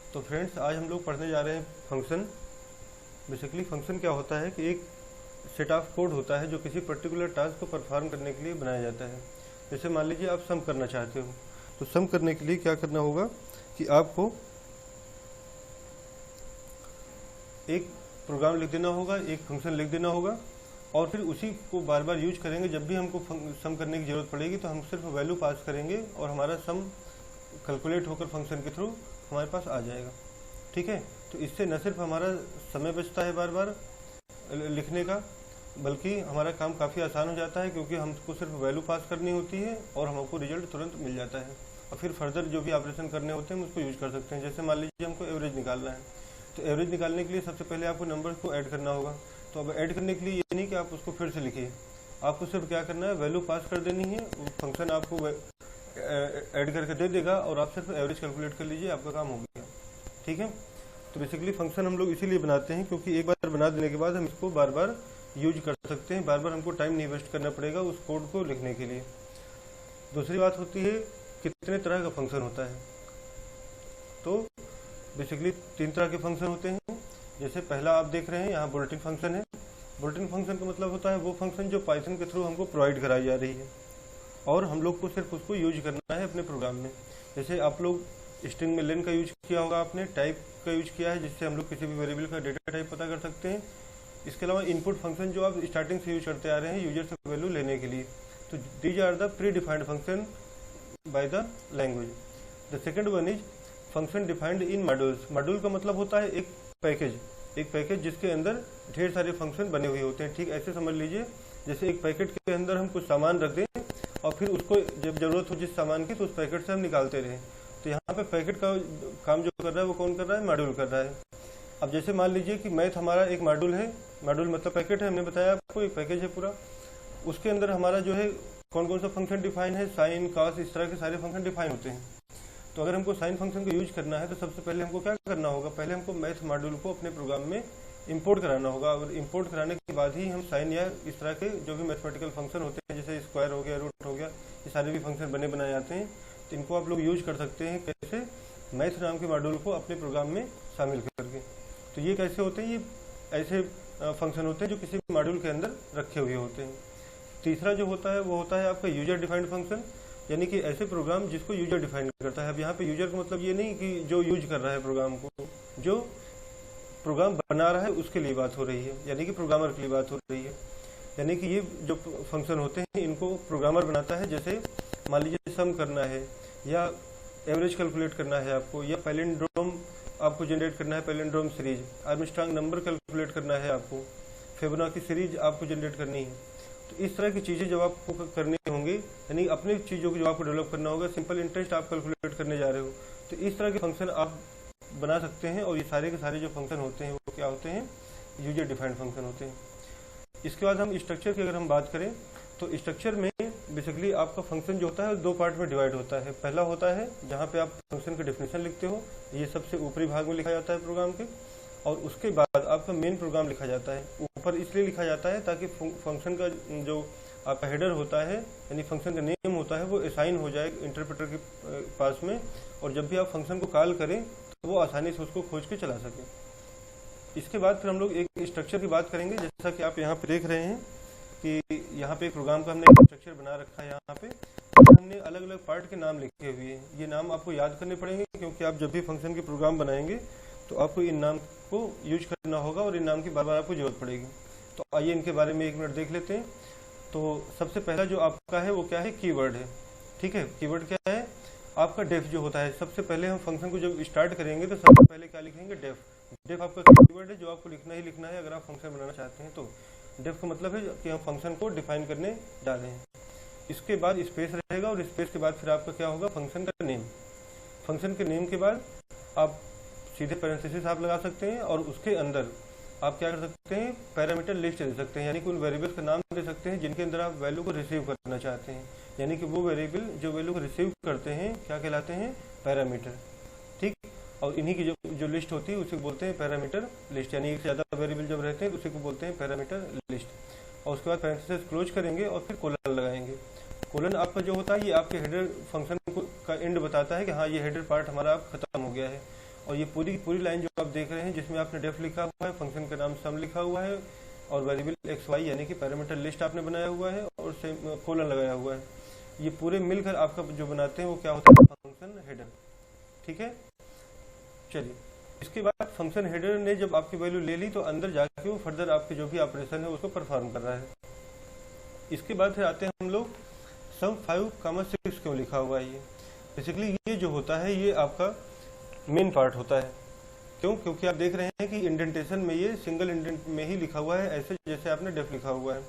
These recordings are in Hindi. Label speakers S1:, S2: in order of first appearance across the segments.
S1: तो फ्रेंड्स, आज हम लोग पढ़ने जा रहे हैं फंक्शन। बेसिकली फंक्शन क्या होता है कि एक सेट ऑफ कोड होता है जो किसी पर्टिकुलर टास्क को परफॉर्म करने के लिए बनाया जाता है। जैसे मान लीजिए आप सम करना चाहते हो, तो सम करने के लिए क्या करना होगा कि आपको एक प्रोग्राम लिख देना होगा, एक फंक्शन लिख देना होगा, और फिर उसी को बार बार यूज करेंगे। जब भी हमको सम करने की ज़रूरत पड़ेगी तो हम सिर्फ वैल्यू पास करेंगे और हमारा सम कैलकुलेट होकर फंक्शन के थ्रू हमारे पास आ जाएगा। ठीक है, तो इससे न सिर्फ हमारा समय बचता है बार बार लिखने का, बल्कि हमारा काम काफ़ी आसान हो जाता है, क्योंकि हमको सिर्फ वैल्यू पास करनी होती है और हमको रिजल्ट तुरंत मिल जाता है। और फिर फर्दर जो भी ऑपरेशन करने होते हैं हम उसको यूज कर सकते हैं। जैसे मान लीजिए हमको एवरेज निकालना है, तो एवरेज निकालने के लिए सबसे पहले आपको नंबर को ऐड करना होगा। तो अब ऐड करने के लिए ये नहीं कि आप उसको फिर से लिखिए, आपको सिर्फ क्या करना है, वैल्यू पास कर देनी है, फंक्शन आपको ऐड करके दे देगा और आप सिर्फ एवरेज कैलकुलेट कर लीजिए, आपका काम हो गया। ठीक है, तो बेसिकली फंक्शन हम लोग इसीलिए बनाते हैं क्योंकि एक बार बना देने के बाद हम इसको बार बार यूज कर सकते हैं, बार बार हमको टाइम नहीं वेस्ट करना पड़ेगा उस कोड को लिखने के लिए। दूसरी बात होती है कितने तरह का फंक्शन होता है। तो बेसिकली 3 तरह के फंक्शन होते हैं। जैसे पहला आप देख रहे हैं यहाँ बुलेटिन फंक्शन है। बुलेटिन फंक्शन का मतलब होता है वो फंक्शन जो पाइथन के थ्रू हमको प्रोवाइड कराई जा रही है और हम लोग को सिर्फ उसको यूज करना है अपने प्रोग्राम में। जैसे आप लोग स्ट्रिंग में लेन का यूज किया होगा, आपने टाइप का यूज किया है जिससे हम लोग किसी भी वेरिएबल का डेटा टाइप पता कर सकते हैं। इसके अलावा इनपुट फंक्शन जो आप स्टार्टिंग से यूज करते आ रहे हैं यूजर से वैल्यू लेने के लिए, तो these are the predefined function by the language. The second one is function defined in modules. Module का मतलब होता है एक पैकेज जिसके अंदर ढेर सारे फंक्शन बने हुए होते हैं। ठीक ऐसे समझ लीजिए जैसे एक पैकेट के अंदर हम कुछ सामान रख दें और फिर उसको जब जरूरत हो जिस सामान की तो उस पैकेट से हम निकालते रहें। तो यहाँ पे पैकेट का काम जो कर रहा है वो कौन कर रहा है, मॉड्यूल कर रहा है। अब जैसे मान लीजिए कि मैथ हमारा एक मॉड्यूल है, मॉड्यूल मतलब पैकेट है, हमने बताया आपको एक पैकेज है पूरा। उसके अंदर हमारा जो है कौन कौन सा फंक्शन डिफाइन है, साइन कॉस, इस तरह के सारे फंक्शन डिफाइन होते हैं। तो अगर हमको साइन फंक्शन को यूज करना है तो सबसे पहले हमको क्या करना होगा, पहले हमको मैथ मॉड्यूल को अपने प्रोग्राम में इंपोर्ट कराना होगा। और इंपोर्ट कराने के बाद ही हम साइन या इस तरह के जो भी मैथमेटिकल फंक्शन होते हैं जैसे स्क्वायर हो गया, रूट हो गया, ये सारे भी फंक्शन बने बनाए जाते हैं। तो इनको आप लोग यूज कर सकते हैं कैसे, मैथ नाम के मॉड्यूल को अपने प्रोग्राम में शामिल करके। तो ये कैसे होते हैं, ये ऐसे फंक्शन होते हैं जो किसी भी मॉड्यूल के अंदर रखे हुए होते हैं। तीसरा जो होता है वो होता है आपका यूजर डिफाइंड फंक्शन, यानी कि ऐसे प्रोग्राम जिसको यूजर डिफाइन करता है। अब यहाँ पे यूजर का मतलब ये नहीं कि जो यूज कर रहा है प्रोग्राम को, जो प्रोग्राम बना रहा है उसके लिए बात हो रही है, यानी कि प्रोग्रामर के लिए बात हो रही है। यानी कि ये जो फंक्शन होते हैं इनको प्रोग्रामर बनाता है। जैसे मान लीजिए सम करना है या एवरेज कैलकुलेट करना है आपको, या पैलिंड्रोम आपको जनरेट करना है, palindrome series, Armstrong number calculate करना है आपको, फिबोनाची सीरीज आपको जनरेट करनी है। तो इस तरह की चीज़ें जब आपको करनी होंगी, यानी अपनी चीज़ों को जो आपको डेवलप करना होगा, सिंपल इंटरेस्ट आप कैलकुलेट करने जा रहे हो, तो इस तरह के फंक्शन आप बना सकते हैं। और ये सारे के सारे जो फंक्शन होते हैं वो क्या होते हैं, यूजर डिफाइंड फंक्शन होते हैं। इसके बाद हम स्ट्रक्चर की अगर हम बात करें तो स्ट्रक्चर में बेसिकली आपका फंक्शन जो होता है 2 पार्ट में डिवाइड होता है। पहला होता है जहाँ पे आप फंक्शन की डेफिनेशन लिखते हो, ये सबसे ऊपरी भाग में लिखा जाता है प्रोग्राम के, और उसके बाद आपका मेन प्रोग्राम लिखा जाता है। ऊपर इसलिए लिखा जाता है ताकि फंक्शन का जो आपका हेडर होता है, यानी फंक्शन का नेम होता है, वो असाइन हो जाए इंटरप्रेटर के पास में, और जब भी आप फंक्शन को कॉल करें तो वो आसानी से उसको खोज के चला सके। इसके बाद फिर हम लोग एक स्ट्रक्चर की बात करेंगे। जैसा कि आप यहाँ पे देख रहे हैं कि यहाँ पे एक प्रोग्राम का हमने एक स्ट्रक्चर बना रखा है। यहाँ पे हमने अलग अलग पार्ट के नाम लिखे हुए हैं। ये नाम आपको याद करने पड़ेंगे क्योंकि आप जब भी फंक्शन के प्रोग्राम बनाएंगे तो आपको इन नाम को यूज करना होगा और इन नाम की बार बार आपको जरूरत पड़ेगी। तो आइए इनके बारे में 1 मिनट देख लेते हैं। तो सबसे पहला जो आपका है वो क्या है, कीवर्ड है। ठीक है, कीवर्ड क्या है आपका, डेफ जो होता है। सबसे पहले हम फंक्शन को जब स्टार्ट करेंगे तो सबसे पहले क्या लिखेंगे, डेफ। डेफ आपका कीवर्ड है जो आपको लिखना ही लिखना है अगर आप फंक्शन बनाना चाहते हैं। तो डेफ का मतलब है कि हम फंक्शन को डिफाइन करने जा रहे हैं। इसके बाद स्पेस रहेगा और स्पेस के बाद फिर आपका क्या होगा, फंक्शन का नेम। फंक्शन के नेम के बाद आप सीधे पैरेंथेसिस आप लगा सकते हैं और उसके अंदर आप क्या कर सकते हैं, पैरामीटर लिस्ट दे सकते हैं, यानी कि उन वेरिएबल्स का नाम दे सकते हैं जिनके अंदर आप वैल्यू को रिसीव करना चाहते हैं। यानी कि वो वेरिएबल जो वैल्यू को रिसीव करते हैं क्या कहलाते हैं, पैरामीटर। ठीक, और इन्हीं की जो लिस्ट होती है उसे बोलते हैं पैरामीटर लिस्ट, यानी एक से ज़्यादा वेरिएबल जब रहते हैं तो उसी को बोलते हैं पैरामीटर लिस्ट। और उसके बाद पैरेंथेसिस क्लोज करेंगे और फिर कोलन लगाएंगे। कोलन आपका जो होता है ये आपके हेडर फंक्शन का एंड बताता है कि हाँ ये हेडर पार्ट हमारा अब खत्म हो गया है। और ये पूरी की पूरी लाइन जो आप देख रहे हैं जिसमें आपने डेफ लिखा हुआ है, फंक्शन का नाम सम लिखा हुआ है और वेरिएबल एक्स वाई यानी कि पैरामीटर लिस्ट आपने बनाया हुआ है और कोलन लगाया हुआ है, ये पूरे मिलकर आपका जो बनाते हैं वो क्या होता है, फंक्शन हेडर। ठीक है, चलिए इसके बाद फंक्शन हेडर ने जब आपकी वैल्यू ले ली तो अंदर जाके वो फर्दर आपके जो भी ऑपरेशन है उसको परफॉर्म कर रहा है। इसके बाद फिर आते हैं हम लोग सम 5, 6 क्यों लिखा हुआ है। ये बेसिकली ये जो होता है ये आपका मेन पार्ट होता है। क्यों? क्योंकि आप देख रहे हैं कि इंडेंटेशन में ये सिंगल इंडेंट में ही लिखा हुआ है, ऐसे जैसे आपने डेफ लिखा हुआ है।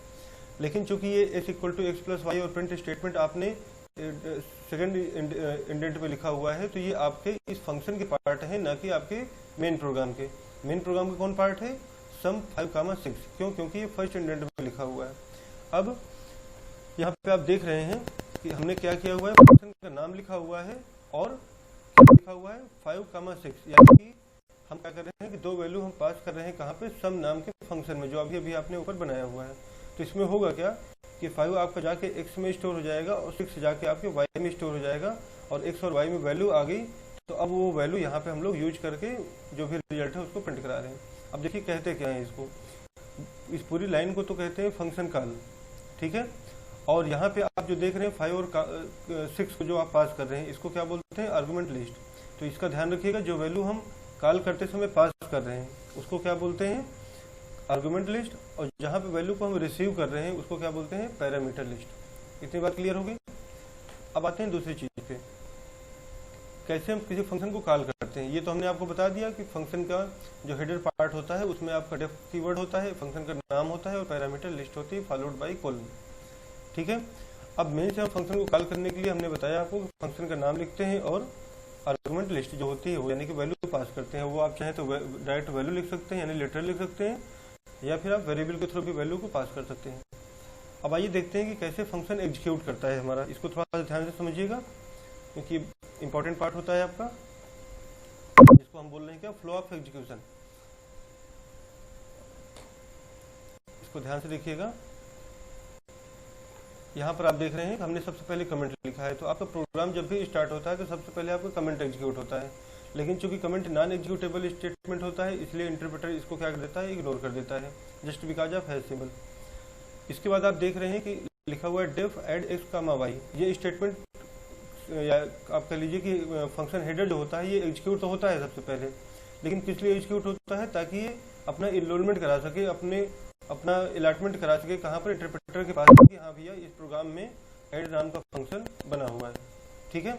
S1: लेकिन चूंकि ये x = x + y और प्रिंट स्टेटमेंट आपने सेकंड इंडेंट में लिखा हुआ है, तो ये आपके इस फंक्शन के पार्ट है, ना कि आपके मेन प्रोग्राम के। मेन प्रोग्राम का कौन पार्ट है? सम 5, 6। क्यों? क्योंकि ये फर्स्ट इंडेंट में लिखा हुआ है। अब यहाँ पे आप देख रहे हैं कि हमने क्या किया हुआ है, फंक्शन का नाम लिखा हुआ है और लिखा हुआ है 5, 6, यानी कि हम क्या कर रहे हैं कि दो वैल्यू हम पास कर रहे हैं कहाँ पे, सम नाम के फंक्शन में, जो अभी आपने ऊपर बनाया हुआ है। तो इसमें होगा क्या कि 5 आपका जाके x में स्टोर हो जाएगा और 6 जाके आपके y में स्टोर हो जाएगा, और x और y में वैल्यू आ गई, तो अब वो वैल्यू यहाँ पे हम लोग यूज करके जो भी रिजल्ट है उसको प्रिंट करा रहे हैं। अब देखिए कहते क्या है इसको, इस पूरी लाइन को तो कहते हैं फंक्शन कॉल। ठीक है, और यहाँ पे आप जो देख रहे हैं 5 और 6 को जो आप पास कर रहे हैं, इसको क्या बोलते हैं, आर्गुमेंट लिस्ट। तो इसका ध्यान रखिएगा, जो वैल्यू हम कॉल करते समय पास कर रहे हैं उसको क्या बोलते हैं, आर्गुमेंट लिस्ट, और जहाँ पे वैल्यू को हम रिसीव कर रहे हैं उसको क्या बोलते हैं, पैरामीटर लिस्ट। इतनी बात क्लियर होगी। अब आते हैं दूसरी चीज पे, कैसे हम किसी फंक्शन को कॉल करते हैं। ये तो हमने आपको बता दिया कि फंक्शन का जो हेडर पार्ट होता है उसमें आपका डेफ कीवर्ड होता है, फंक्शन का नाम होता है और पैरामीटर लिस्ट होती है फॉलोड बाई कोलन। ठीक है, अब मेन से हम फंक्शन को कॉल करने के लिए हमने बताया आपको फंक्शन का नाम लिखते हैं और आर्गुमेंट लिस्ट जो होती है वो यानी कि वैल्यू पास करते हैं। वो आप चाहें तो डायरेक्ट वैल्यू लिख सकते हैं, यानी लेटर लिख सकते हैं, या फिर आप वेरिएबल के थ्रू भी वैल्यू को पास कर सकते हैं। अब आइए देखते हैं कि कैसे फंक्शन एग्जीक्यूट करता है हमारा। इसको थोड़ा सा ध्यान से समझिएगा क्योंकि इंपॉर्टेंट पार्ट होता है आपका, जिसको हम बोल रहे हैं क्या, फ्लो ऑफ एग्जीक्यूशन। इसको ध्यान से देखिएगा। यहाँ पर आप देख रहे हैं कि हमने सबसे पहले कमेंट लिखा है। तो आपका प्रोग्राम जब भी स्टार्ट होता है तो सबसे पहले आपका कमेंट एग्जीक्यूट होता है, लेकिन चूंकि कमेंट नॉन एग्जीक्यूटेबल स्टेटमेंट होता है इसलिए इंटरप्रेटर इसको क्या कर देता है, इग्नोर कर देता है, just because of hash symbol. इसके बाद आप देख रहे हैं कि लिखा हुआ है डेफ एड x, y। ये स्टेटमेंट या आप कह लीजिए कि फंक्शन हेडर जो होता है ये एग्जीक्यूट तो होता है सबसे पहले, लेकिन किस लिए एग्जीक्यूट होता है, ताकि ये अपना इनरोलमेंट करा सके, अपना अलॉटमेंट करा सके कहाँ पर, इंटरप्रेटर के पास कि हाँ भैया इस प्रोग्राम में एड नाम का फंक्शन बना हुआ है। ठीक है,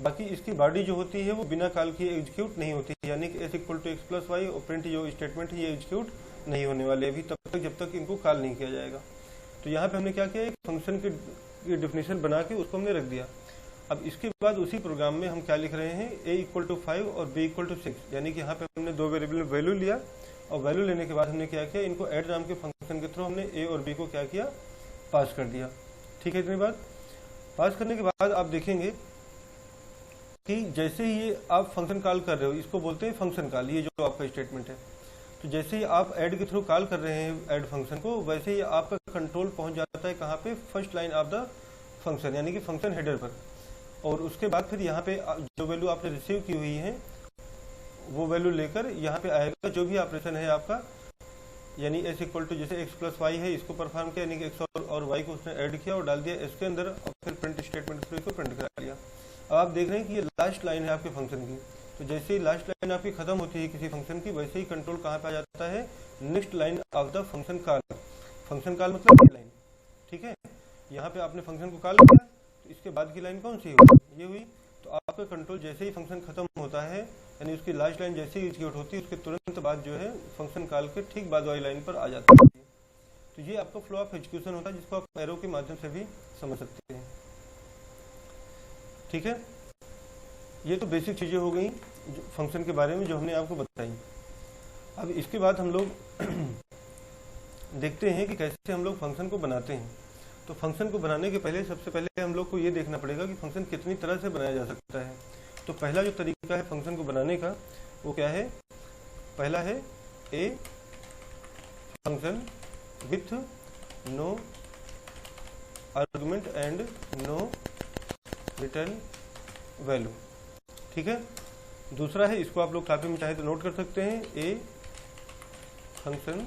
S1: बाकी इसकी बॉडी जो होती है वो बिना कॉल किए एग्जीक्यूट नहीं होती है, यानी कि x = x + y और प्रिंट जो स्टेटमेंट है ये एग्जीक्यूट नहीं होने वाले अभी तब तक जब तक इनको कॉल नहीं किया जाएगा। तो यहाँ पे हमने क्या किया, एक फंक्शन की डेफिनेशन बना के उसको हमने रख दिया। अब इसके बाद उसी प्रोग्राम में हम क्या लिख रहे हैं, a = 5 और b = 6, यानी कि यहाँ पे हमने दो वेरिएबल में वैल्यू लिया और वैल्यू लेने के बाद हमने क्या किया, इनको ऐड नाम के फंक्शन के थ्रू हमने a और b को क्या किया, पास कर दिया। ठीक है, इतनी बात पास करने के बाद आप देखेंगे कि जैसे ही आप फंक्शन कॉल कर रहे हो, इसको बोलते हैं फंक्शन कॉल, ये जो आपका स्टेटमेंट है। तो जैसे ही आप ऐड के थ्रू कॉल कर रहे हैं ऐड फंक्शन को, वैसे ही आपका कंट्रोल पहुंच जाता है कहाँ पे, first line of the function, यानी कि फंक्शन हेडर पर। और उसके बाद फिर यहाँ पे जो वैल्यू आपने रिसीव की हुई है वो वैल्यू लेकर यहाँ पे आएगा जो भी ऑपरेशन है आपका, यानी s = जैसे x + y है इसको परफॉर्म किया, यानी कि x और y को उसने ऐड किया और डाल दिया इसके अंदर, और फिर प्रिंट स्टेटमेंट से इसको प्रिंट करा लिया। अब आप देख रहे हैं कि ये लास्ट लाइन है आपके फंक्शन की। तो जैसे ही लास्ट लाइन आपकी खत्म होती है किसी फंक्शन की, वैसे ही कंट्रोल कहाँ पे आ जाता है, next line of the function call. Function call मतलब ये लाइन। ठीक है, यहाँ पे आपने फंक्शन को कॉल किया तो इसके बाद की लाइन कौन सी हुई, ये हुई। तो आपका कंट्रोल जैसे ही फंक्शन खत्म होता है, यानी उसकी लास्ट लाइन जैसे ही एग्जीक्यूट होती है उसके तुरंत बाद जो है फंक्शन कॉल के ठीक बाद वाली लाइन पर आ जाती है। तो ये आपका फ्लो ऑफ एग्जीक्यूशन होता है, जिसको आप एरो के माध्यम से भी समझ सकते हैं। ठीक है, ये तो बेसिक चीजें हो गई फंक्शन के बारे में जो हमने आपको बताई। अब इसके बाद हम लोग देखते हैं कि कैसे हम लोग फंक्शन को बनाते हैं। तो फंक्शन को बनाने के पहले सबसे पहले हम लोग को ये देखना पड़ेगा कि फंक्शन कितनी तरह से बनाया जा सकता है। तो पहला जो तरीका है फंक्शन को बनाने का वो क्या है, पहला है a function with no argument and no return value. ठीक है, दूसरा है, इसको आप लोग कॉपी में चाहे तो नोट कर सकते हैं, a function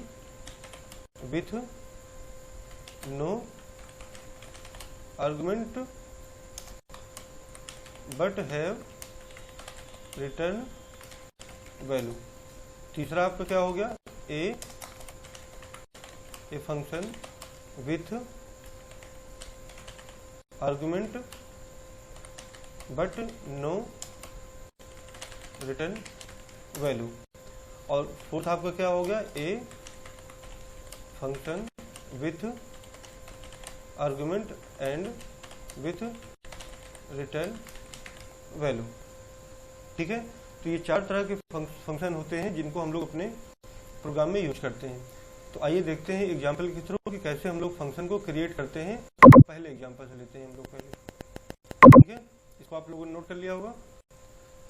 S1: with no argument but have return value. तीसरा आपका क्या हो गया, a function with argument but no return value. और फोर्थ आपका क्या हो गया, a function with argument and with return value. ठीक है, तो ये 4 तरह के फंक्शन होते हैं जिनको हम लोग अपने प्रोग्राम में यूज करते हैं। तो आइए देखते हैं एग्जाम्पल के थ्रू कि कैसे हम लोग फंक्शन को क्रिएट करते हैं। पहले एग्जाम्पल से लेते हैं हम लोग पहले। ठीक है, इसको आप लोगों ने नोट कर लिया होगा।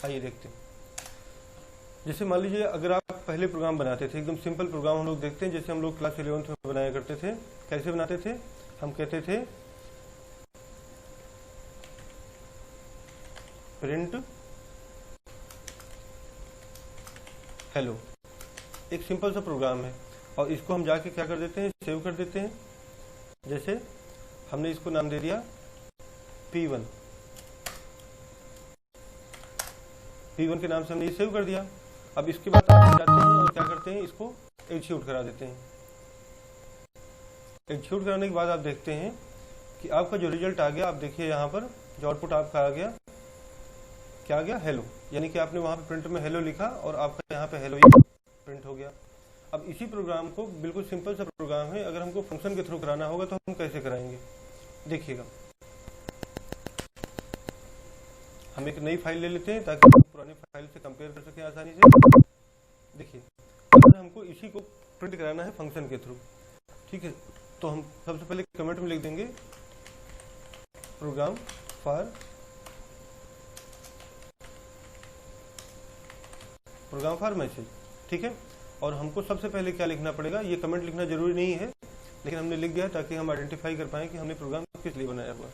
S1: आइए देखते हैं। जैसे मान लीजिए अगर आप पहले प्रोग्राम बनाते थे, एकदम सिंपल प्रोग्राम हम लोग देखते हैं, जैसे हम लोग क्लास 11th में बनाया करते थे। कैसे बनाते थे, हम कहते थे प्रिंट हेलो। एक सिंपल सा प्रोग्राम है और इसको हम जाके क्या कर देते हैं, सेव कर देते हैं। जैसे हमने इसको नाम दे दिया P1। P1 के नाम से हमने ये सेव कर दिया। अब इसके बाद आप जाते हैं और क्या करते हैं, इसको एग्जीक्यूट करा देते हैं। एग्जीक्यूट कराने के बाद आप देखते हैं कि आपका जो रिजल्ट आ गया, आप देखिए यहाँ पर जो आउटपुट आपका आ गया, क्या आ गया, हेलो। यानी कि आपने वहाँ पे प्रिंट में हेलो लिखा और आपका यहाँ पे हेलो प्रिंट हो गया। अब इसी प्रोग्राम को, बिल्कुल सिंपल सा प्रोग्राम है, अगर हमको फंक्शन के थ्रू कराना होगा तो हम कैसे कराएंगे, देखिएगा। हम एक नई फाइल ले लेते हैं ताकि हम पुरानी फाइल से कंपेयर कर सकें आसानी से। देखिए, अगर हमको इसी को प्रिंट कराना है फंक्शन के थ्रू, ठीक है, तो हम सबसे पहले कमेंट में लिख देंगे प्रोग्राम फॉर मैसेज। ठीक है, और हमको सबसे पहले क्या लिखना पड़ेगा, ये कमेंट लिखना जरूरी नहीं है, लेकिन हमने लिख दिया ताकि हम आइडेंटिफाई कर पाएँ कि हमने प्रोग्राम किस लिए बनाया हुआ।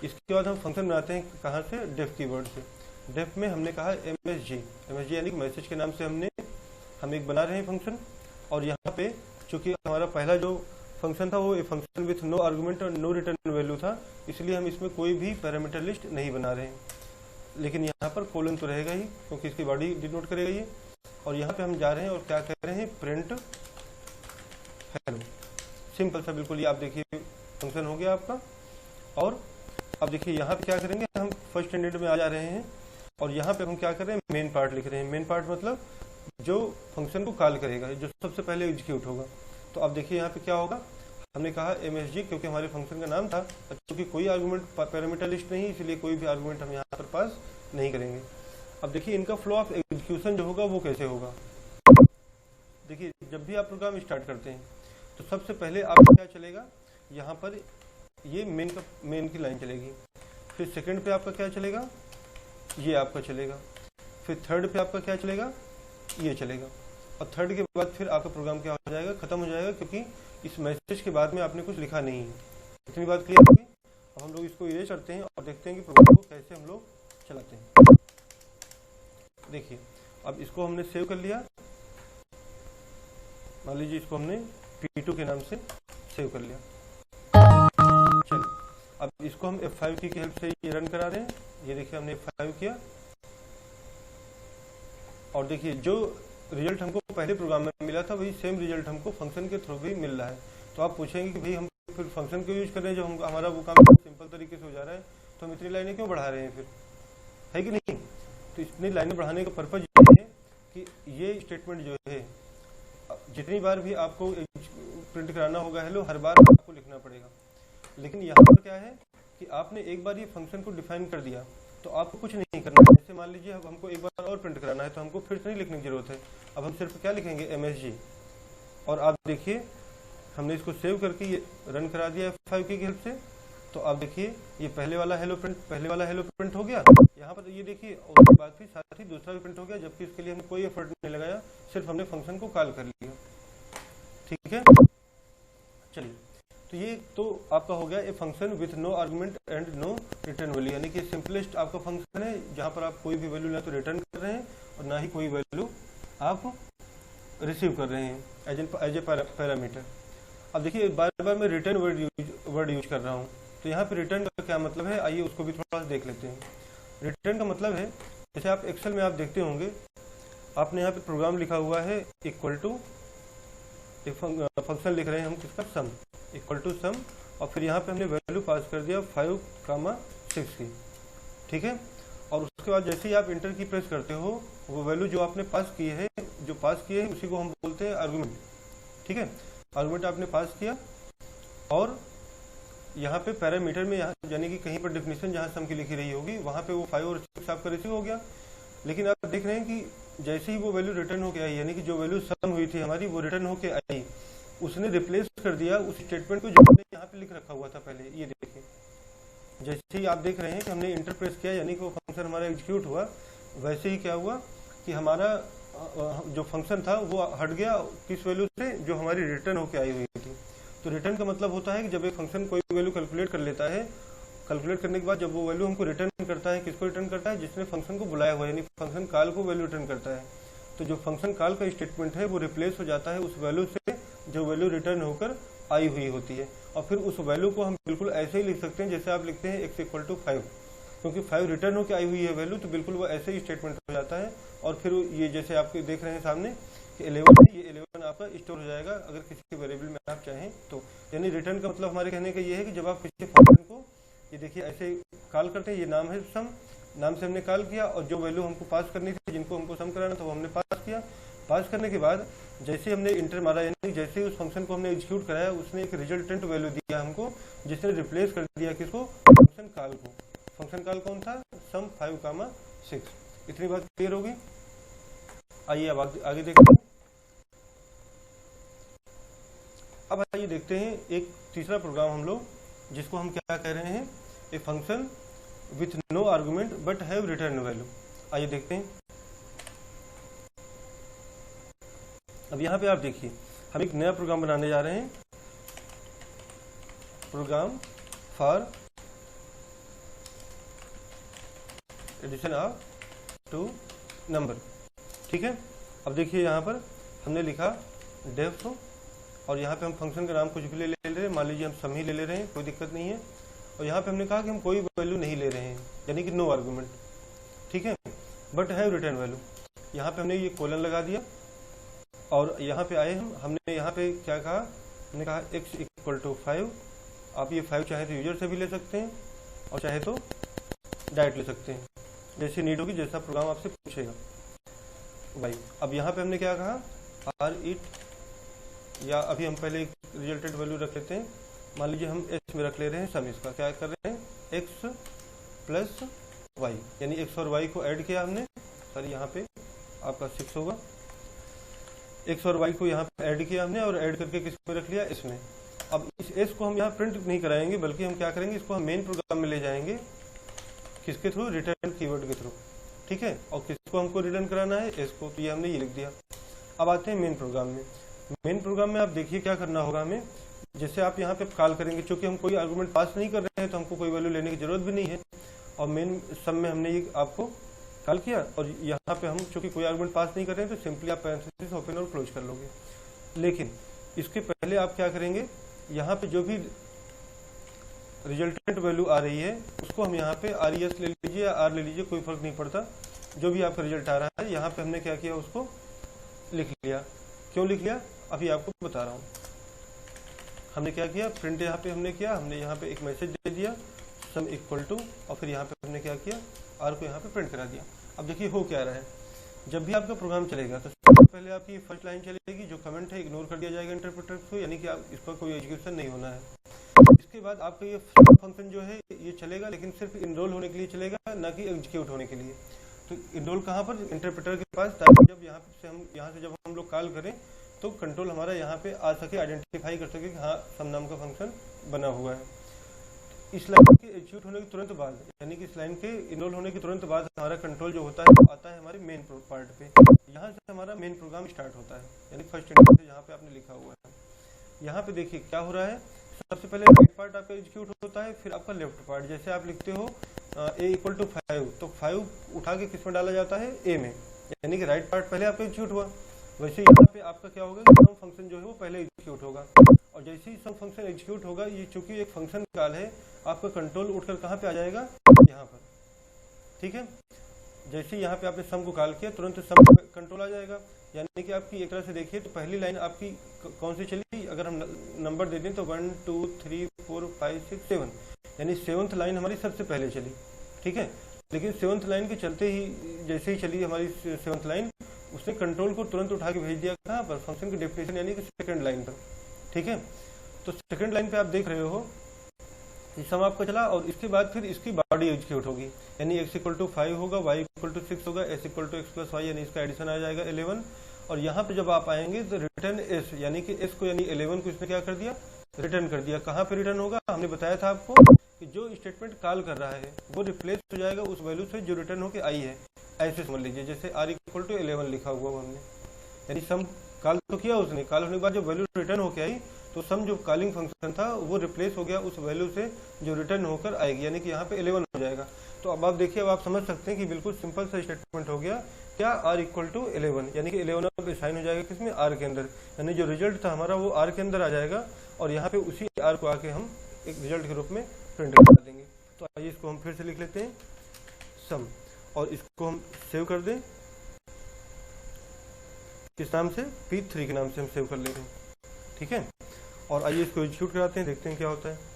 S1: इसके बाद हम फंक्शन बनाते हैं कहाँ से, डेफ कीवर्ड से। डेफ में हमने कहा MSG यानी कि मैसेज के नाम से हम एक बना रहे हैं फंक्शन। और यहाँ पे चूंकि हमारा पहला जो फंक्शन था वो फंक्शन विथ नो आर्गुमेंट और नो रिटर्न वैल्यू था, इसलिए हम इसमें कोई भी पैरामीटर लिस्ट नहीं बना रहे हैं। लेकिन यहाँ पर कोलन तो रहेगा ही, क्योंकि इसकी बॉडी डिनोट करेगा ये। और यहाँ पे हम जा रहे हैं और क्या कह रहे हैं, प्रिंट हेलो। सिंपल सा बिल्कुल, ये आप देखिए फंक्शन हो गया आपका। और अब देखिए यहाँ पे क्या करेंगे, हम फर्स्ट स्टैंडर्ड में आ जा रहे हैं और यहाँ पे हम क्या कर रहे हैं, मेन पार्ट लिख रहे हैं। मेन पार्ट मतलब जो फंक्शन को कॉल करेगा, जो सबसे पहले एग्जीक्यूट होगा। तो अब देखिए यहाँ पे क्या होगा, हमने कहा MSG क्योंकि हमारे फंक्शन का नाम था, क्योंकि कोई आर्गुमेंट पैरामीटर लिस्ट नहीं, इसलिए कोई भी आर्गुमेंट हम यहाँ पर पास नहीं करेंगे। अब देखिए इनका फ्लो ऑफ एग्जीक्यूशन जो होगा वो कैसे होगा। देखिए जब भी आप प्रोग्राम स्टार्ट करते हैं तो सबसे पहले आपका क्या चलेगा, यहाँ पर ये मेन की लाइन चलेगी। फिर सेकंड पे आपका क्या चलेगा, ये आपका चलेगा। फिर थर्ड पे आपका क्या चलेगा, ये चलेगा। और थर्ड के बाद फिर आपका प्रोग्राम क्या हो जाएगा, खत्म हो जाएगा, क्योंकि इस मैसेज के बाद में आपने कुछ लिखा नहीं है। इतनी बात क्लियर होगी। अब हम लोग इसको इरेज करते हैं और देखते हैं कि प्रोग्राम को कैसे हम लोग चलाते हैं। देखिए अब इसको हमने सेव कर लिया, मान लीजिए इसको हमने P2 के नाम से सेव कर लिया। चलिए अब इसको हम F5 की हेल्प से ये रन करा रहे हैं। ये देखिए हमने F5 किया और देखिए जो रिजल्ट हमको पहले प्रोग्राम में मिला था वही सेम रिजल्ट हमको फंक्शन के थ्रू भी मिल रहा है। तो आप पूछेंगे कि भाई हम फिर फंक्शन क्यों यूज कर रहे हैं, जब हमारा वो काम सिंपल तरीके से हो जा रहा है, तो हम इतनी लाइनें क्यों बढ़ा रहे हैं फिर, है कि नहीं। तो इतनी लाइनें बढ़ाने का पर्पज ये है कि ये स्टेटमेंट जो है, जितनी बार भी आपको प्रिंट कराना होगा हेलो, हर बार आपको लिखना पड़ेगा। लेकिन यहाँ पर क्या है कि आपने एक बार ये फंक्शन को डिफाइन कर दिया तो आपको कुछ नहीं करना है। जैसे मान लीजिए अब हमको एक बार और प्रिंट कराना है तो हमको फिर से नहीं लिखने की जरूरत है। अब हम सिर्फ क्या लिखेंगे, MSG। और आप देखिए हमने इसको सेव करके ये रन करा दिया F5 की हेल्प से। तो आप देखिए ये पहले वाला हेलो प्रिंट हो गया यहाँ पर, ये देखिए। और उसके बाद फिर साथ ही दूसरा भी प्रिंट हो गया, जबकि इसके लिए हमने कोई एफर्ट नहीं लगाया, सिर्फ हमने फंक्शन को कॉल कर लिया। ठीक है, चलिए तो ये तो आपका हो गया a function with no argument and no return value, यानी कि सिंपलेस्ट आपका फंक्शन है जहाँ पर आप कोई भी वैल्यू ना तो रिटर्न कर रहे हैं और ना ही कोई वैल्यू आप रिसीव कर रहे हैं एज ए पैरामीटर। अब देखिए बार बार मैं रिटर्न वर्ड यूज कर रहा हूँ, तो यहाँ पे रिटर्न का क्या मतलब है, आइए उसको भी थोड़ा सा देख लेते हैं। रिटर्न का मतलब है, जैसे आप एक्सेल में आप देखते होंगे, आपने यहाँ पे प्रोग्राम लिखा हुआ है इक्वल टू एक फंक्शन लिख रहे हैं हम किसका, सम, इक्वल टू सम, और फिर यहाँ पे हमने वैल्यू पास कर दिया 5,6 की, ठीक है। और उसके बाद जैसे ही आप इंटर की प्रेस करते हो, वो वैल्यू जो आपने पास की है, जो पास किए है उसी को हम बोलते हैं आर्गुमेंट, ठीक है। आर्गुमेंट आपने पास किया और यहाँ पे पैरामीटर में यानी कि कहीं पर डेफिनेशन जहाँ सम की लिखी रही होगी वहाँ पे वो 5 और 6 आपका रिसीव हो गया। लेकिन आप देख रहे हैं कि जैसे ही वो वैल्यू रिटर्न होके आई, यानी कि जो वैल्यू सम हुई थी हमारी वो रिटर्न होके आई, उसने रिप्लेस कर दिया उस स्टेटमेंट को जो हमने यहाँ पे लिख रखा हुआ था पहले। ये देखिए जैसे ही आप देख रहे हैं कि हमने इंटर प्रेस किया यानी कि वो फंक्शन हमारा एग्जीक्यूट हुआ, वैसे ही क्या हुआ कि हमारा जो फंक्शन था वो हट गया किस वैल्यू से, जो हमारी रिटर्न होके आई हुई थी। तो रिटर्न का मतलब होता है कि जब एक फंक्शन कोई वैल्यू कैलकुलेट कर लेता है, कैलकुलेट करने के बाद जब वो वैल्यू हमको रिटर्न करता है, किसको रिटर्न करता है, जिसने फंक्शन को बुलाया हुआ है, यानी फंक्शन कॉल को वैल्यू रिटर्न करता है। तो जो फंक्शन कॉल का स्टेटमेंट है वो रिप्लेस हो जाता है उस वैल्यू से जो वैल्यू रिटर्न होकर आई हुई होती है। और फिर उस वैल्यू को हम बिल्कुल ऐसे ही लिख सकते हैं जैसे आप लिखते हैं x इक्वल टू 5, क्योंकि 5 रिटर्न होकर आई हुई है वैल्यू, तो बिल्कुल वो ऐसे ही स्टेटमेंट हो जाता है। और फिर ये जैसे आप देख रहे हैं सामने कि 11 है, ये 11 आपका स्टोर हो जाएगा अगर किसी वेरिएबल में आप चाहें तो। यानी रिटर्न का मतलब हमारे कहने का ये है कि जब आप किसी फंक्शन को, ये देखिए ऐसे कॉल करते हैं, ये नाम है सम, नाम से हमने कॉल किया और जो वैल्यू हमको पास करनी थी, जिनको हमको सम कराना था वो हमने पास किया। पास करने के बाद जैसे हमने इंटर मारा, यानी जैसे उस फंक्शन को हमने एग्जीक्यूट कराया, उसने एक रिजल्टेंट वैल्यू दिया हमको, जिसने रिप्लेस कर दिया किसको, फंक्शन कॉल को। फंक्शन कॉल कौन था, सम 5,6। इतनी बात क्लियर होगी। आइए अब आगे देखते हैं। अब आइए देखते हैं एक तीसरा प्रोग्राम हम लोग, जिसको हम क्या कह रहे हैं, a function with no argument but have return value. आइए देखते हैं। अब यहाँ पे आप देखिए हम एक नया प्रोग्राम बनाने जा रहे हैं, program for addition of 2 number, ठीक है। अब देखिए यहाँ पर हमने लिखा डेफ, और यहाँ पे हम फंक्शन का नाम कुछ भी ले रहे हैं, मान लीजिए हम सम ही ले रहे हैं, कोई दिक्कत नहीं है। और यहाँ पे हमने कहा कि हम कोई वैल्यू नहीं ले रहे हैं, यानी कि नो आर्गुमेंट, ठीक है, बट हैव रिटर्न वैल्यू। यहाँ पे हमने ये कोलन लगा दिया और यहाँ पे आए हमने यहाँ पे क्या कहा, हमने कहा x इक्वल टू 5। आप ये 5 चाहे तो यूजर से भी ले सकते हैं और चाहे तो डायरेक्ट ले सकते हैं, जैसी नीड होगी, जैसा प्रोग्राम आपसे पूछेगा भाई। अब यहाँ पे हमने क्या कहा, आर इट, या अभी हम पहले रिजल्टेड वैल्यू रख लेते हैं, मान लीजिए हम x में रख ले रहे हैं सम, इसका क्या कर रहे हैं, x प्लस y, यानी x और y को ऐड किया हमने, सॉरी यहाँ पे आपका 6 होगा, x और y को यहाँ पे ऐड किया हमने और ऐड करके किस में रख लिया, इसमें। अब इस s को हम यहाँ प्रिंट नहीं कराएंगे, बल्कि हम क्या करेंगे, इसको हम मेन प्रोग्राम में ले जाएंगे, किसके थ्रू, रिटर्न कीवर्ड के थ्रू, ठीक है। और किसको हमको रिटर्न कराना है, s को, तो ये हमने ये लिख दिया। अब आते हैं मेन प्रोग्राम में। मेन प्रोग्राम में आप देखिए क्या करना होगा हमें, जैसे आप यहाँ पे कॉल करेंगे, चूंकि हम कोई आर्गुमेंट पास नहीं कर रहे हैं तो हमको कोई वैल्यू लेने की जरूरत भी नहीं है, और मेन सम में हमने ये आपको कॉल किया, और यहाँ पे हम चूंकि कोई आर्गुमेंट पास नहीं कर रहे हैं तो सिंपली आप पैरेंथेसिस ओपन और क्लोज कर लोगे। लेकिन इसके पहले आप क्या करेंगे, यहाँ पे जो भी रिजल्टेंट वैल्यू आ रही है उसको हम यहाँ पे RES ले लीजिए या R ले लीजिए, कोई फर्क नहीं पड़ता, जो भी आपका रिजल्ट आ रहा है यहाँ पे हमने क्या किया, उसको लिख लिया। क्यों लिख लिया, अभी आपको बता रहा हूँ। हमने क्या किया, प्रिंट यहाँ पे हमने किया, हमने यहाँ पे एक मैसेज दे दिया सम इक्वल टू, और फिर यहाँ पे हमने क्या किया, आर को यहाँ पे प्रिंट करा दिया। अब देखिए हो क्या रहा है, जब भी आपका प्रोग्राम चलेगा तो सबसे पहले आपकी फर्स्ट लाइन चलेगी, जो कमेंट है इग्नोर कर दिया जाएगा इंटरप्रेटर को, यानी कि आप इसका कोई एग्जीक्यूशन नहीं होना है। इसके बाद आपका ये फंक्शन जो है ये चलेगा, लेकिन सिर्फ इनरोल होने के लिए चलेगा, ना कि एग्जीक्यूट होने के लिए। तो इनरोल कहाँ पर, इंटरप्रेटर के पास, ताकि जब यहाँ से जब हम लोग कॉल करें तो कंट्रोल हमारा यहाँ पे आ सके, आइडेंटिफाई कर सके कि हाँ सम नाम का फंक्शन बना हुआ है। इस लाइन के एग्जीक्यूट होने के तुरंत बाद, यानी कि इस लाइन के इनरोल होने के तुरंत बाद हमारा कंट्रोल जो होता है वो आता है हमारे मेन पार्ट पे। यहाँ से हमारा मेन प्रोग्राम स्टार्ट होता है, यानी फर्स्ट इंडेक्स यहाँ पे आपने लिखा हुआ है। यहाँ पे देखिए क्या हो रहा है, सबसे पहले राइट पार्ट आपका एग्जीक्यूट होता है, फिर आपका लेफ्ट पार्ट। जैसे आप लिखते हो a इक्वल टू 5, तो 5 उठा के किस में डाला जाता है, a में, यानी कि राइट पार्ट पहले आपका एग्जीक्यूट हुआ। वैसे यहाँ पे आपका क्या होगा, सम फंक्शन जो है वो पहले एग्जीक्यूट होगा, और जैसे ही सम फंक्शन एग्जीक्यूट होगा, ये चूंकि एक फंक्शन कॉल है, आपका कंट्रोल उठकर कहाँ पे आ जाएगा, यहाँ पर। ठीक है, जैसे यहाँ पे आपने सम को कॉल किया, तुरंत सम कंट्रोल आ जाएगा। यानी कि आपकी एक तरह से देखिए तो पहली लाइन आपकी कौन सी चली, अगर हम नंबर दे दें तो 1 2 3 4 5 6 7, यानी 7th लाइन हमारी सबसे पहले चली। ठीक है, लेकिन 7th लाइन के चलते ही, जैसे ही चली हमारी 7th लाइन, उसने कंट्रोल को तुरंत उठा के भेज दिया कहाँ पर, फंक्शन की डेफिनेशन यानी कि सेकंड लाइन पर। ठीक है, तो सेकंड लाइन पे आप देख रहे हो सम आपका चला, और इसके बाद फिर इसकी बॉडी एग्जीक्यूट होगी, यानी x इक्वल टू 5 होगा, y इक्वल टू 6 होगा, s equal to x plus Y, यानी इसका एडिशन आ जाएगा 11। और यहाँ पे जब आप आएंगे तो रिटर्न s, यानी कि s को यानी 11 को इसने क्या कर दिया, रिटर्न कर दिया। कहाँ पे रिटर्न होगा, हमने बताया था आपको कि जो स्टेटमेंट कॉल कर रहा है वो रिप्लेस हो जाएगा उस वैल्यू से जो रिटर्न होकर आई है। ऐसे समझ लीजिए, जैसे r इक्वल टू 11 लिखा हुआ हमने, यानी सम कॉल तो किया उसने, कॉल होने के बाद जब वैल्यू रिटर्न होकर आई तो सम जो कॉलिंग फंक्शन था वो रिप्लेस हो गया उस वैल्यू से जो रिटर्न होकर आएगी, यानी कि यहाँ पे 11 हो जाएगा। तो अब आप देखिए, अब आप समझ सकते हैं कि बिल्कुल सिंपल सा स्टेटमेंट हो गया, क्या r इक्वल टू 11, यानी कि 11 अब साइन हो जाएगा किसमें, r के अंदर, यानी जो रिजल्ट था हमारा वो r के अंदर आ जाएगा, और यहाँ पे उसी r को आके हम एक रिजल्ट के रूप में प्रिंट करा देंगे। तो आइए इसको हम फिर से लिख लेते हैं सम, और इसको हम सेव कर दें, किस नाम से, P3 के नाम से हम सेव कर लेते हैं। ठीक है, और आइए इसको एग्जीक्यूट कराते हैं, देखते हैं क्या होता है।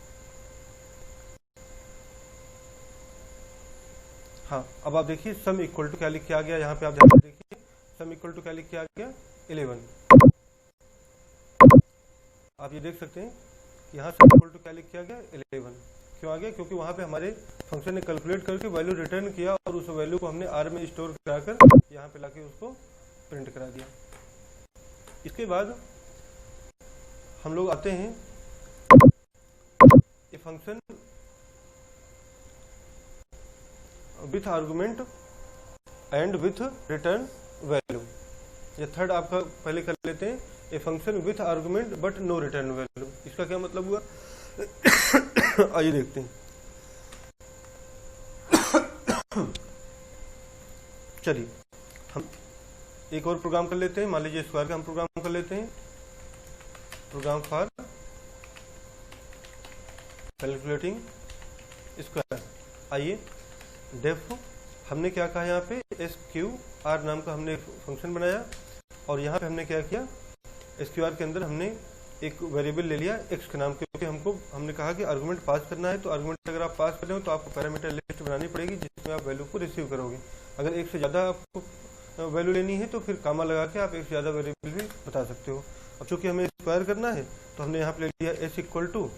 S1: हाँ, अब आप देखिए सम इक्वल टू क्या लिख के आ गया, यहाँ पे आप ध्यान से देखिए, सम इक्वल टू क्या लिख के आ गया, 11। आप ये देख सकते हैं यहाँ सम इक्वल टू क्या लिख के आ गया, 11। क्यों आ गया, क्योंकि वहाँ पे हमारे फंक्शन ने कैलकुलेट करके वैल्यू रिटर्न किया, और उस वैल्यू को हमने r में स्टोर कराकर यहाँ पे लाके उसको प्रिंट करा दिया। इसके बाद हम लोग आते हैं ये function with argument and with return value. ये थर्ड आपका पहले कर लेते हैं, a function with argument but no return value. इसका क्या मतलब हुआ, आइए देखते हैं। चलिए हम एक और प्रोग्राम कर लेते हैं, मान लीजिए स्क्वायर का हम प्रोग्राम कर लेते हैं, प्रोग्राम फॉर कैलकुलेटिंग स्क्वायर। आइए डेफ, हमने क्या कहा यहाँ पे, SQR नाम का हमने फंक्शन बनाया, और यहाँ पे हमने क्या किया, SQR के अंदर हमने एक वेरिएबल ले लिया x के नाम के, क्योंकि हमने कहा कि आर्गुमेंट पास करना है, तो आर्गुमेंट अगर आप पास कर रहे हो तो आपको पैरामीटर लिस्ट बनानी पड़ेगी जिसमें आप वैल्यू को रिसीव करोगे। अगर एक से ज़्यादा आपको वैल्यू लेनी है तो फिर कामा लगा के आप एक से ज़्यादा वेरिएबल भी बता सकते हो। अब चूंकि हमें स्क्वायर करना है तो हमने यहाँ पे ले लिया s equal to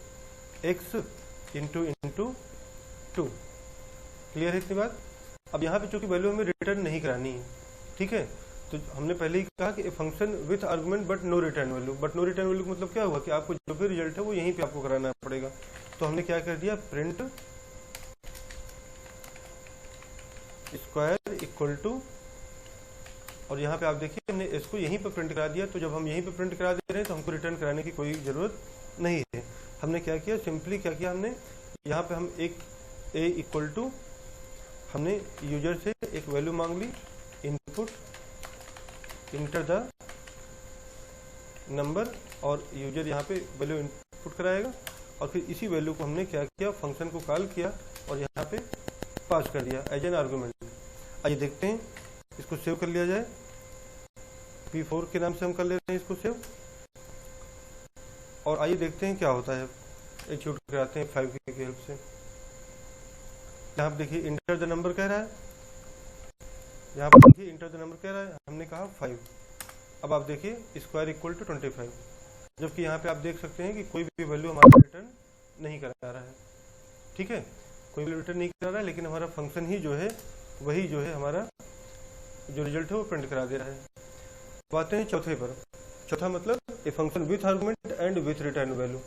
S1: x into 2। Clear है इतनी बात। अब यहाँ पे चूंकि वैल्यू हमें रिटर्न नहीं करानी है, ठीक है, तो हमने पहले ही कहा कि function with argument but no return value. But no return value मतलब क्या हुआ कि आपको जो भी रिजल्ट है वो यहीं पे आपको कराना पड़ेगा। तो हमने क्या कर दिया, प्रिंट स्क्वायर इक्वल टू, और यहाँ पे आप देखिए हमने इसको यहीं पर प्रिंट करा दिया। तो जब हम यहीं पर प्रिंट करा दे रहे हैं तो हमको रिटर्न कराने की कोई ज़रूरत नहीं है। हमने क्या किया, सिंपली क्या किया, हमने यहाँ पे हम एक a इक्वल टू, हमने यूजर से एक वैल्यू मांग ली, इनपुट इंटर द नंबर, और यूजर यहाँ पे वैल्यू इनपुट कराएगा, और फिर इसी वैल्यू को हमने क्या किया, फंक्शन को कॉल किया और यहाँ पे पास कर दिया एज एन आर्गुमेंट। आइए देखते हैं, इसको सेव कर लिया जाए, P4 के नाम से हम कर लेते हैं इसको सेव, और आइए देखते हैं क्या होता है। एग्जीक्यूट कराते हैं 5 की हेल्प से। यहाँ पे देखिए इंटर द नंबर कह रहा है, यहाँ पर देखिए इंटर द नंबर कह रहा है, हमने कहा 5। अब आप देखिए स्क्वायर इक्वल टू 25, जबकि यहाँ पे आप देख सकते हैं कि कोई भी वैल्यू हमारा रिटर्न नहीं करा रहा है। ठीक है, कोई वैल्यू रिटर्न नहीं करा रहा है, लेकिन हमारा फंक्शन ही जो है वही जो है हमारा जो रिजल्ट है वो प्रिंट करा दे रहा है। अब आते हैं चौथे पर। चौथा मतलब ए function with argument and with return value.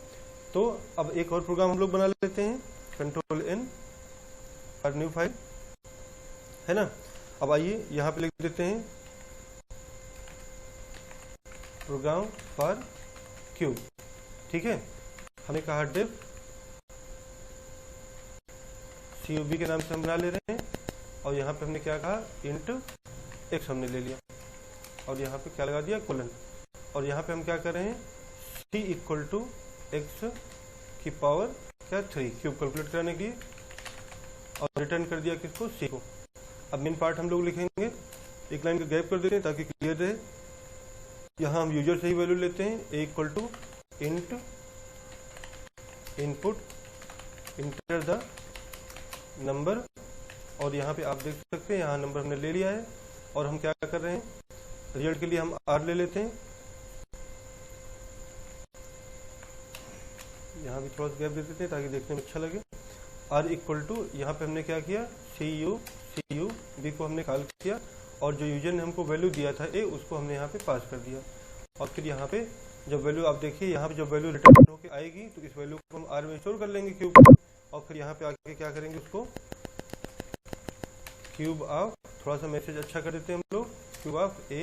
S1: तो अब एक और प्रोग्राम हम लोग बना लेते हैं, कंट्रोल N और न्यू फाइल, है ना। अब आइए यहाँ पे लिख देते हैं प्रोग्राम फॉर क्यूब। ठीक है, हमने कहा डिफ COB के नाम से हम बना ले रहे हैं, और यहाँ पे हमने क्या कहा इंट x हमने ले लिया, और यहाँ पे क्या लगा दिया कोलन, और यहाँ पे हम क्या कर रहे हैं c इक्वल टू एक्स की पावर क्या 3 क्यूब कैलकुलेट कराने के लिए, और रिटर्न कर दिया किसको c को। अब मेन पार्ट हम लोग लिखेंगे, एक लाइन का गैप कर देते हैं ताकि क्लियर रहे। यहाँ हम यूजर से ही वैल्यू लेते हैं, a equal to int input enter the number, और यहाँ पे आप देख सकते हैं यहाँ नंबर हमने ले लिया है, और हम क्या कर रहे हैं रिजल्ट के लिए हम r ले लेते हैं, यहाँ भी थोड़ा सा गैप दे देते हैं ताकि देखने में अच्छा लगे। r इक्वल टू यहाँ पे हमने क्या किया cu b को हमने कॉल किया, और जो यूजर ने हमको वैल्यू दिया था a उसको हमने यहाँ पे पास कर दिया, और फिर यहाँ पे जब वैल्यू आप देखिए यहाँ पे जब वैल्यू रिटर्न होकर आएगी तो इस वैल्यू को हम r में स्टोर कर लेंगे क्यूब, और फिर यहाँ पे आके क्या करेंगे उसको क्यूब ऑफ, थोड़ा सा मैसेज अच्छा कर देते हैं हम लोग, cube of a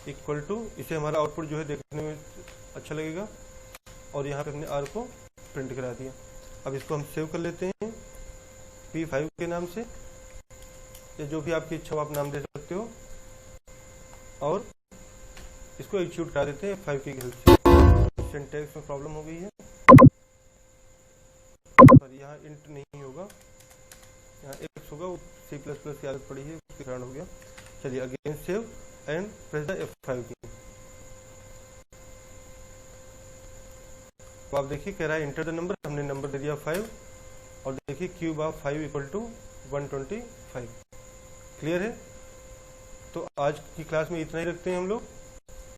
S1: equal to, इसे हमारा आउटपुट जो है देखने में अच्छा लगेगा, और यहाँ पे हमने r को प्रिंट करा दिया। अब इसको हम सेव कर लेते हैं P5 के नाम से, या जो भी आपकी इच्छा हो आप नाम दे सकते हो, और इसको एग्जीक्यूट करा देते हैं 5 की हेल्प से। सिंटैक्स में प्रॉब्लम हो गई है, पर यहाँ इंट नहीं होगा, यहाँ x होगा, वो C++ की आदत पड़ी है उसके कारण हो गया। चलिए again save and press the F5 key. तो आप देखिए कह रहा है इंटर द नंबर, हमने नंबर दे दिया 5, और देखिए cube of 5 equal to 125। Clear है? तो आज की क्लास में इतना ही रखते हैं हम लोग।